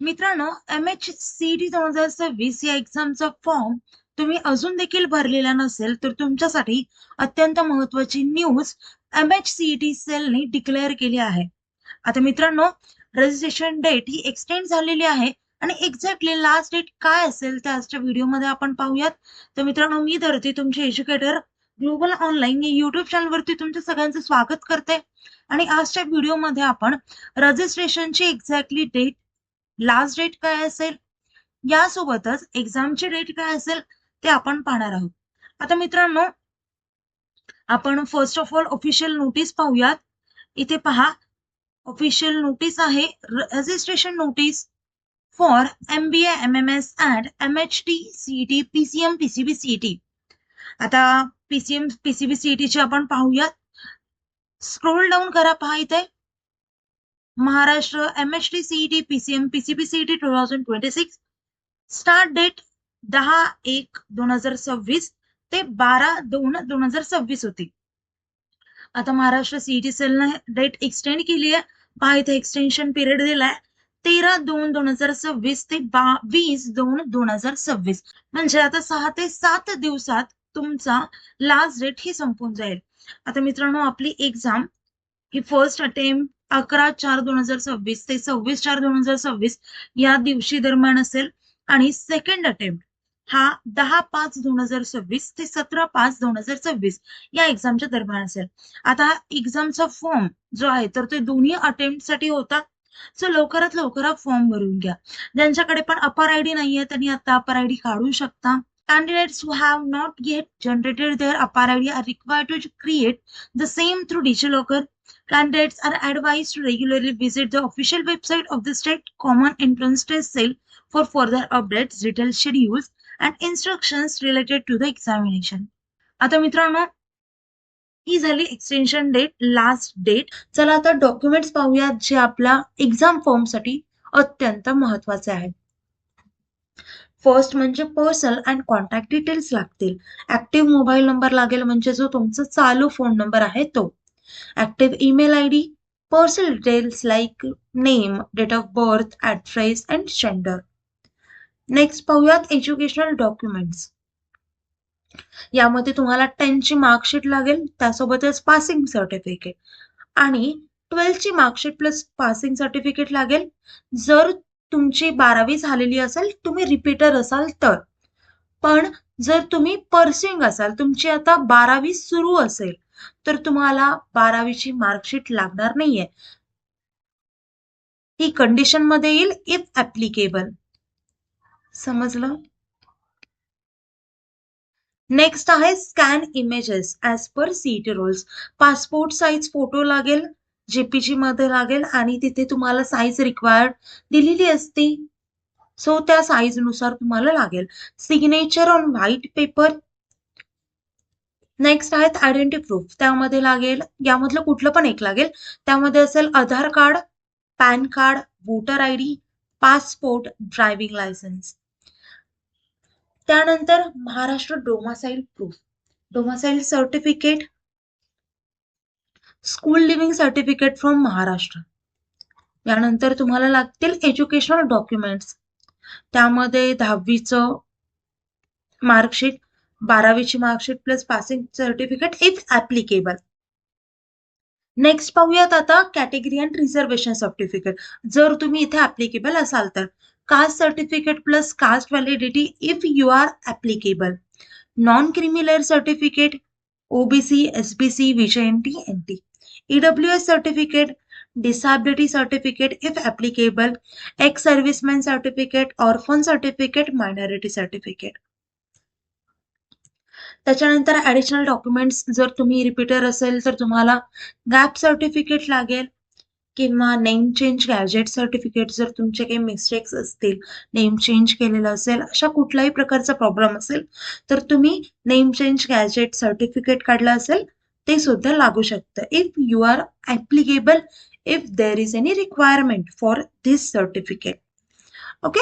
मित्रांनो, MHCET 2026 या एक्झामचा form तुम्ही अजून देखील भरलेला नसेल तर तुमच्यासाठी अत्यंत महत्वाची न्यूज MHCET सेलने डिक्लेअर केली आहे. आता मित्रांनो, रजिस्ट्रेशन डेट ही एक्सटेंड झालेली आहे आणि एक्झॅक्टली लास्ट डेट काय असेल ते आजच्या व्हिडिओमध्ये आपण पाहूयात. तर मित्रांनो, मी धरती तुमचे एज्युकेटर ग्लोबल ऑनलाईन या युट्यूब चॅनलवरती तुमच्या सगळ्यांचं स्वागत करते आणि आजच्या व्हिडिओमध्ये आपण रजिस्ट्रेशनची एक्झॅक्टली डेट, लास्ट डेट काय असेल, यासोबतच एक्झामची डेट काय असेल ते आपण पाहणार आहोत. आता मित्रांनो, आपण first of all official notice पाहूयात. इथे पहा, ऑफिशियल नोटीस आहे, registration notice for MBA MMS and MHT CET PCM PCB CET. आता PCM PCB CET ची आपण पाहूयात. स्क्रोल डाऊन करा, पहा इथे Maharashtra MHT CET PCM PCB CET 2026. Start date 10/1/2026 ते 12/2/2026 होती. आता महाराष्ट्र CET सेलने डेट एक्सटेंड केली आहे. पहा इथे एक्सटेन्शन पिरियड दिलाय 13/2/2026 ते 20/2/2026. म्हणजे आता 6 ते 7 दिवसात तुमचा लास्ट डेट ही संपून जाईल. आता मित्रांनो, आपली एक्झाम ही फर्स्ट अटेम्प्ट 11/4/2026 ते 26/4/2026 या दिवशी दरम्यान असेल आणि सेकंड अटेम्प्ट हा 10/5/2026 ते 17/5/2026 या एक्झामच्या दरम्यान असेल. आता एक्झामचा फॉर्म जो आहे तर ते दोन्ही अटेम्प्ट साठी होता. सो लवकरात लवकर फॉर्म भरून घ्या. ज्यांच्याकडे पण अपर आयडी नाहीये त्यांनी आता अपर आयडी काढू शकता. Candidates who have not yet generated their APAR ID are required to create the same through DigiLocker. Candidates are advised to regularly visit the official website of the State Common Entrance Test Cell for further updates, detailed schedules, and instructions related to the examination. आता मित्रांनो, ही झाली extension date, last date. चला आता documents पाहूयात जे आपल्या exam form साठी अत्यंत महत्वाचे आहेत. फर्स्ट म्हणजे पर्सनल अँड कॉन्टॅक्ट डिटेल्स लागतील. ऍक्टिव्ह मोबाईल नंबर लागेल, म्हणजे जो तुमचा चालू फोन नंबर आहे तो. Active email ID, personal details like name, date of birth, address and gender. Next पाहूयात एज्युकेशनल डॉक्युमेंट्स. यामध्ये तुम्हाला 10 ची मार्कशीट लागेल, त्यासोबतच पासिंग सर्टिफिकेट आणि 12 ची मार्कशीट प्लस पासिंग सर्टिफिकेट लागेल. जर तुमची 12वी झालेली असेल, तुम्ही रिपीटर असाल तर. पण जर तुम्ही पर्सिंग असाल, तुमची आता 12वी सुरू असेल, तर तुम्हाला 12वीची मार्कशीट लागणार नाहीये. ही कंडिशन मध्ये येईल इफ ऍप्लिकेबल. समजलं? नेक्स्ट आहे scan images as per CET rules. Passport size photo लागेल, JPG मध्ये लागेल आणि तिथे तुम्हाला साईज रिक्वायर्ड दिलेली असते. सो त्या साईज नुसार तुम्हाला लागेल. Signature on white paper. Next आहेत आयडेंटिटी प्रूफ. त्यामध्ये लागेल, यामधलं कुठलं पण एक लागेल. त्यामध्ये असेल Aadhaar card, PAN card, voter ID, passport, driving licence. त्यानंतर Maharashtra domicile proof, domicile certificate, school leaving certificate from Maharashtra. यानंतर तुम्हाला लागतील एज्युकेशनल डॉक्युमेंट्स. त्यामध्ये 10वीचं मार्कशीट, 12वीची marksheet plus passing certificate if applicable. Next पाहूयात आता कॅटेगरी अँड रिझर्वेशन सर्टिफिकेट. जर तुम्ही इथे ऍप्लिकेबल असाल तर. Caste certificate plus caste validity if you are applicable. Non creamy layer certificate, OBC, SBC, VJNT, NT. EWS certificate, disability certificate if applicable, ex-serviceman certificate, orphan certificate, minority certificate. त्याच्यानंतर additional documents, जर तुम्ही repeater असेल तर तुम्हाला gap certificate लागेल किंवा name change gadget certificate. जर तुमचे काही मिस्टेक्स असतील, नेम चेंज केलेलं असेल, अशा कुठल्याही प्रकारचा प्रॉब्लेम असेल तर तुम्ही नेम चेंज गॅजेट सर्टिफिकेट काढलं असेल ते सुद्धा लागू शकतं if you are applicable, if there is any requirement for this certificate. Okay.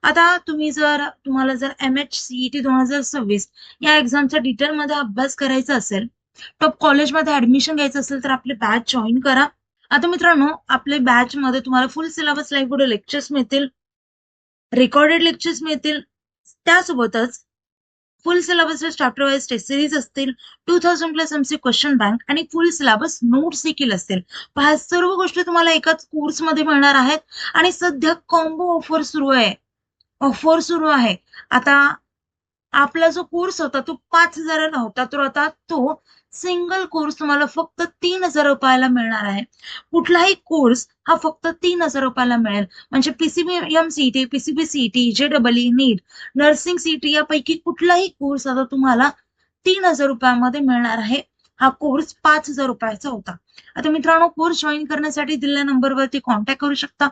आता तुम्हाला जर MHCET 2026 या एक्झामच्या डिटेलमध्ये अभ्यास करायचा असेल, टॉप कॉलेजमध्ये ऍडमिशन घ्यायचं असेल तर आपले बॅच जॉईन करा. आता मित्रांनो, आपले बॅच मध्ये तुम्हाला full syllabus live video lectures मिळतील. रेकॉर्डेड लेक्चर्स मिळतील, त्यासोबतच full syllabus chapter wise test series असतील, 2000+ एमसी क्वेश्चन बँक आणि फुल सिलेबस नोट्स देखील असतील. पहा, सर्व गोष्टी तुम्हाला एकाच कोर्समध्ये मिळणार आहेत आणि सध्या कॉम्बो ऑफर सुरू आहे. ऑफर सुरू आहे. आता आपला जो कोर्स होता तो 5,000ला होता, तर आता तो सिंगल कोर्स तुम्हाला फक्त 3,000 रुपयाला मिळणार आहे. कुठलाही कोर्स हा फक्त 3,000 रुपयाला मिळेल. म्हणजे PCB CET, PCB CET, JEE, नीट, नर्सिंग सीईटी यापैकी कुठलाही कोर्स आता तुम्हाला 3,000 रुपयामध्ये मिळणार आहे. हा कोर्स 5,000 रुपयाचा होता. आता मित्रांनो, कोर्स जॉईन करण्यासाठी दिलेल्या नंबरवरती कॉन्टॅक्ट करू शकता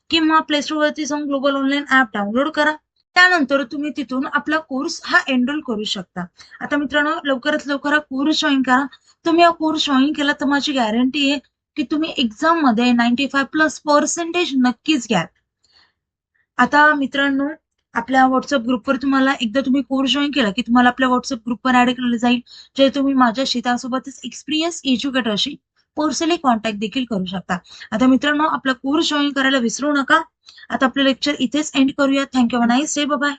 किंवा प्ले स्टोअरवरती जाऊन ग्लोबल ऑनलाईन ऍप डाउनलोड करा. त्यानंतर तुम्ही तिथून आपला कोर्स हा एनरोल करू शकता. आता मित्रांनो, लवकरात लवकर हा कोर्स जॉईन करा. तुम्ही हा कोर्स जॉईन केला तर माझी गॅरंटी आहे की तुम्ही एक्झाम मध्ये 95+ नक्कीच घ्याल. आता मित्रांनो, आपल्या व्हॉट्सअप ग्रुपवर तुम्हाला एकदा तुम्ही कोर्स जॉईन केला की तुम्हाला आपल्या व्हॉट्सअप ग्रुपवर ऍड केलं जाईल, जे तुम्ही माझ्याशी त्यासोबतच एक्सपिरियन्स एज्युकेटरशी पर्सनली कॉन्टॅक्ट देखील करू शकता. आता मित्रांनो, आपला कोर्स जॉईन करायला विसरू नका. आता आपलं लेक्चर इथेच एंड करूया. Thank you, nice day, bye.